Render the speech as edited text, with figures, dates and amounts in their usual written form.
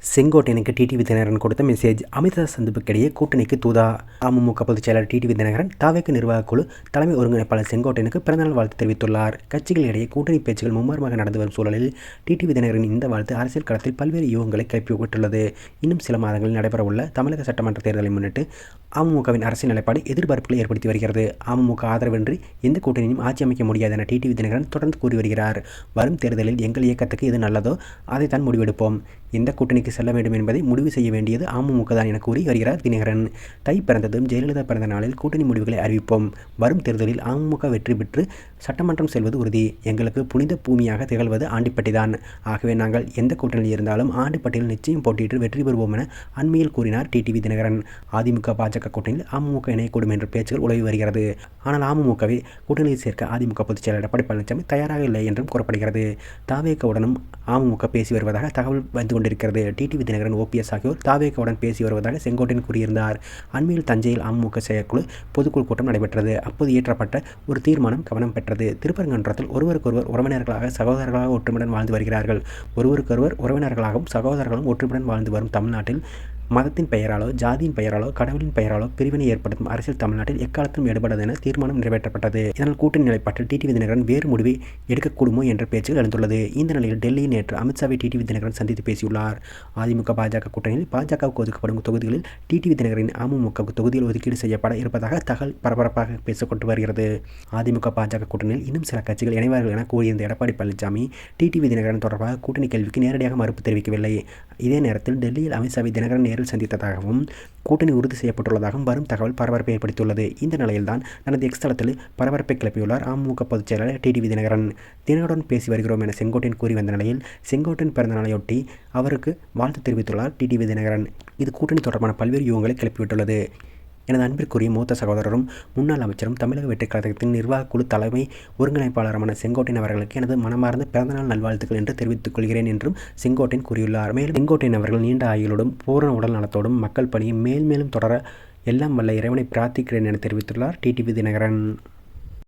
செங்கோட்டையனுக்கு TTV Dinakaran கொடுத்த message. Amit Shah சந்திப்புக்கிடையே கூட்டணிக்கு தூதா. அமமுக பொதுச் செயலாளர் டிடிவி தினகரன் தாவேக்கு நிர்வாகக் குழு தலைமை ஒருங்கிணைப்பாளர் செங்கோட்டையனுக்கு பிறந்தநாள் வாழ்த்து தெரிவித்துள்ளார். கட்சிகளிடையே கூட்டணி பேச்சுகள் மும்முரமாக நடந்து வரும் சூழலில் டிடிவி தினகரனின் இந்த வாழ்த்து அரசியல் களத்தில் பல்வேறு யூகங்களை கிளப்பிவிட்டுள்ளது. இன்னும் சில மாதங்களில் நடைபெறவுள்ள தமிழக சட்டமன்ற தேர்தலை முன்னிட்டு அமமுகவின் அரசியல் நிலைப்பாடு எதிர்பார்ப்புகளை ஏற்படுத்தி வருகிறது. அமமுக ஆதரவின்றி எந்த கூட்டணியும் ஆட்சி அமைக்க முடியாது என டிடிவி தினகரன் தொடர்ந்து கூறி வருகிறார். வரும் தேர்தலில் எங்கள் இயக்கத்துக்கு எது நல்லதோ அதைத்தான் முடிவெடுப்போம். எந்த கூட்டணிக்கு செல்ல வேண்டும் என்பதை முடிவு செய்ய வேண்டியது அமமுக தான் என கூறி வருகிறார் தினகரன். தை பிறந்ததும் ஜெயலலிதா பிறந்த நாளில் கூட்டணி முடிவுகளை அறிவிப்போம். வரும் தேர்தலில் அமமுக வெற்றி பெற்று சட்டமன்றம் செல்வது உறுதி. எங்களுக்கு புனித பூமியாக திகழ்வது ஆண்டிப்பட்டிதான். ஆகவே நாங்கள் எந்த கூட்டணியில் இருந்தாலும் ஆண்டிப்பட்டியில் நிச்சயம் போட்டியிட்டு வெற்றி பெறுவோம் என அண்மையில் கூறினார் டிடிவி தினகரன். அதிமுக பாஜக கூட்டணியில் அமமுக இணையக்கூடும் என்ற பேச்சுகள் உலவி வருகிறது. ஆனால் அமமுகவை கூட்டணியில் சேர்க்க அதிமுக பொதுச் செயலாளர் எடப்பாடி பழனிசாமி தயாராக இல்லை என்றும் கூறப்படுகிறது. தாவேகவுடனும் அமமுக பேசி வருவதாக தகவல் வந்து கொண்டிருக்கிறது. டிடிவி தினகரன், ஓபிஎஸ் ஆகியோர் தாவேகவுடன் பேசி வருவதாக செங்கோட்டையன் கூறியிருந்தார். அண்மையில் தஞ்சையில் அமமுக செயற்குழு பொதுக்குழு கூட்டம் நடைபெற்றது. அப்போது இயற்றப்பட்ட ஒரு தீர்மானம் கவனம் பெற்றது. திருப்பரங்குன்றத்தில் ஒருவருக்கொருவர் உறவினர்களாக சகோதரர்களாக ஒற்றுமையுடன் வாழ்ந்து வருகிறார்கள். ஒருவருக்கொருவர் உறவினர்களாகவும் சகோதரர்களும் ஒற்றுமையுடன் வாழ்ந்து வரும் தமிழ்நாட்டில் மதத்தின் பெயராலோ ஜாதியின் பெயராலோ கடவுளின் பெயராலோ பிரிவினை ஏற்படுத்தும் அரசியல் தமிழ்நாட்டில் எக்காலத்திலும் ஈடுபடாது என தீர்மானம் நிறைவேற்றப்பட்டது. இதனால் கூட்டணி நிலைப்பாட்டில் டிடிவி தினகரன் வேறு முடிவை எடுக்கக்கூடுமோ என்ற பேச்சுகள் எழுந்துள்ளது. இந்த நிலையில் டெல்லியில் நேற்று அமித்ஷாவை டிடிவி தினகரன் சந்தித்து பேசியுள்ளார். அதிமுக பாஜக கூட்டணியில் பாஜகவுக்கு ஒதுக்கப்படும் தொகுதிகளில் டிடிவி தினகரன் அமமுக தொகுதியில் ஒதுக்கீடு செய்யப்பட இருப்பதாக தகவல் பரபரப்பாக பேசப்பட்டு வருகிறது. அதிமுக பாஜக கூட்டணியில் இன்னும் சில கட்சிகள் இணைவார்கள் என கூறியிருந்த எடப்பாடி பழனிசாமி டிடிவி தினகரன் தொடர்பாக கூட்டணி கேள்விக்கு நேரடியாக மறுப்பு தெரிவிக்கவில்லை. இதே நேரத்தில் டெல்லியில் அமித்ஷாவை தினகரன் நேரில் சந்தித்ததாகவும் கூட்டணி உறுதி செய்யப்பட்டுள்ளதாகவும் வரும் தகவல் பரபரப்பை ஏற்படுத்தியுள்ளது. இந்த நிலையில்தான் தனது எக்ஸ் தளத்தில் பரபரப்பை கிளப்பியுள்ளார் அமமுக பொதுச் செயலாளர் டிடிவி தினகரன். தினகரனுடன் பேசி வருகிறோம் என செங்கோட்டையன் கூறி வந்த நிலையில் செங்கோட்டையன் பிறந்த நாளையொட்டி அவருக்கு வாழ்த்து தெரிவித்துள்ளார் டிடிவி தினகரன். இது கூட்டணி தொடர்பான பல்வேறு யூகங்களை கிளப்பிவிட்டுள்ளது. எனது அன்பிற்குரிய மூத்த சகோதரரும் முன்னாள் அமைச்சரும் தமிழக வெற்றிக் கழகத்தின் நிர்வாகக் குழு தலைமை ஒருங்கிணைப்பாளருமான செங்கோட்டையன் அவர்களுக்கு எனது மனமார்ந்த பிறந்தநாள் நல்வாழ்த்துக்கள் என்று தெரிவித்துக் கொள்கிறேன் என்றும் செங்கோட்டையன் கூறியுள்ளார். மேலும் செங்கோட்டையன் அவர்கள் நீண்ட ஆயுளோடும் பூரண உடல் நலத்தோடும் மக்கள் பணியை மேல்மேலும் தொடர எல்லாம் வல்ல இறைவனை பிரார்த்திக்கிறேன் என தெரிவித்துள்ளார் டிடிவி தினகரன்.